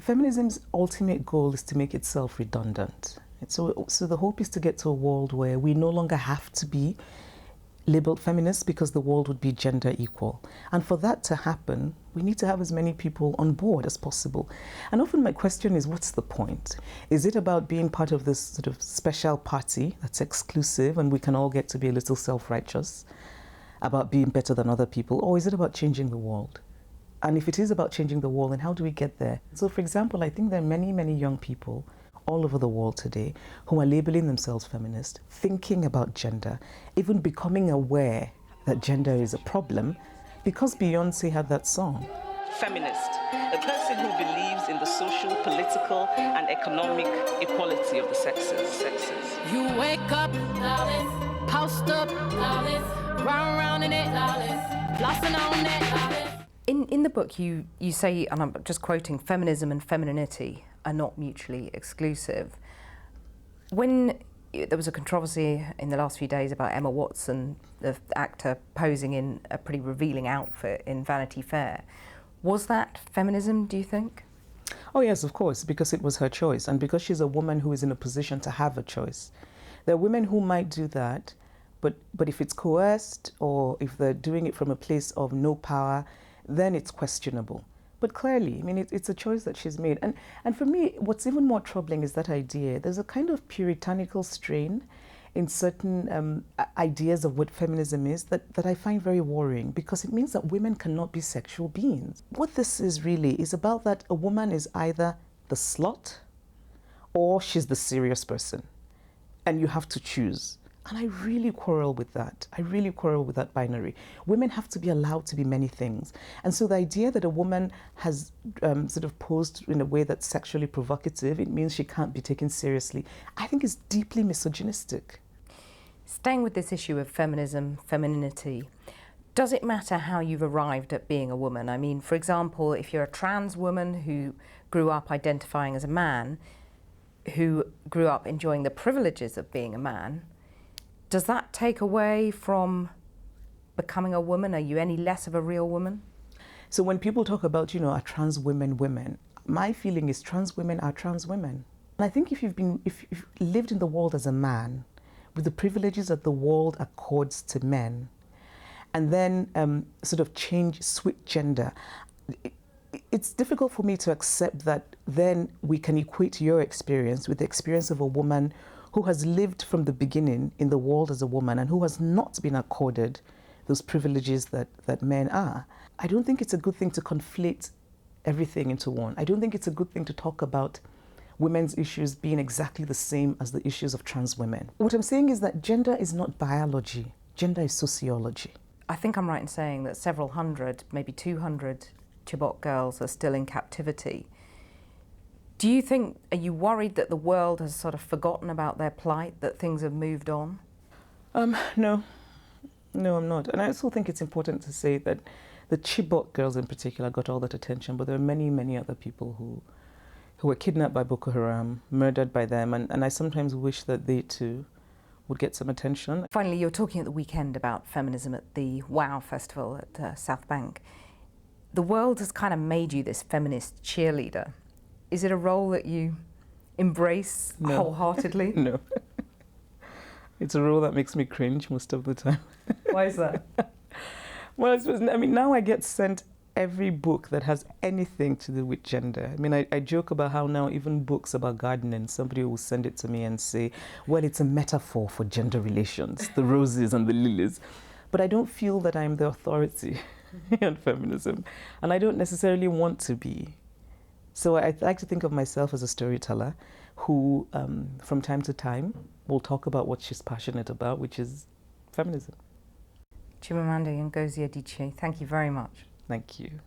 Feminism's ultimate goal is to make itself redundant. So the hope is to get to a world where we no longer have to be labeled feminists because the world would be gender equal. And for that to happen, we need to have as many people on board as possible. And often my question is, what's the point? Is it about being part of this sort of special party that's exclusive and we can all get to be a little self-righteous about being better than other people? Or is it about changing the world? And if it is about changing the world, then how do we get there? So for example, I think there are many, many young people all over the world today who are labeling themselves feminist, thinking about gender, even becoming aware that gender is a problem, because Beyonce had that song. Feminist, a person who believes in the social, political, and economic equality of the sexes. You wake up, post up, round in it, flossing on it. In the book, you say, and I'm just quoting, feminism and femininity are not mutually exclusive. When there was a controversy in the last few days about Emma Watson, the actor, posing in a pretty revealing outfit in Vanity Fair, was that feminism, do you think? Oh yes, of course, because it was her choice and because she's a woman who is in a position to have a choice. There are women who might do that, but if it's coerced or if they're doing it from a place of no power, then it's questionable. But clearly, I mean, it's a choice that she's made. And for me, what's even more troubling is that idea. There's a kind of puritanical strain in certain ideas of what feminism is that I find very worrying, because it means that women cannot be sexual beings. What this is really is about that a woman is either the slut or she's the serious person. And you have to choose. And I really quarrel with that. I really quarrel with that binary. Women have to be allowed to be many things. And so the idea that a woman has sort of posed in a way that's sexually provocative, it means she can't be taken seriously, I think is deeply misogynistic. Staying with this issue of feminism, femininity, does it matter how you've arrived at being a woman? I mean, for example, if you're a trans woman who grew up identifying as a man, who grew up enjoying the privileges of being a man, does that take away from becoming a woman? Are you any less of a real woman? So when people talk about, are trans women, my feeling is trans women are trans women. And I think if you've lived in the world as a man, with the privileges that the world accords to men, and then sort of switch gender, it's difficult for me to accept that then we can equate your experience with the experience of a woman who has lived from the beginning in the world as a woman and who has not been accorded those privileges that men are. I don't think it's a good thing to conflate everything into one. I don't think it's a good thing to talk about women's issues being exactly the same as the issues of trans women. What I'm saying is that gender is not biology. Gender is sociology. I think I'm right in saying that several hundred, maybe 200 Chibok girls are still in captivity. Do you think, are you worried that the world has sort of forgotten about their plight, that things have moved on? No, I'm not. And I also think it's important to say that the Chibok girls in particular got all that attention, but there are many, many other people who were kidnapped by Boko Haram, murdered by them, and I sometimes wish that they too would get some attention. Finally, you're talking at the weekend about feminism at the WOW Festival at South Bank. The world has kind of made you this feminist cheerleader. Is it a role that you embrace wholeheartedly? No. It's a role that makes me cringe most of the time. Why is that? Well, now I get sent every book that has anything to do with gender. I mean, I joke about how now even books about gardening, somebody will send it to me and say, well, it's a metaphor for gender relations, the roses and the lilies. But I don't feel that I'm the authority on feminism, and I don't necessarily want to be. So I like to think of myself as a storyteller who, from time to time, will talk about what she's passionate about, which is feminism. Chimamanda Ngozi Adichie, thank you very much. Thank you.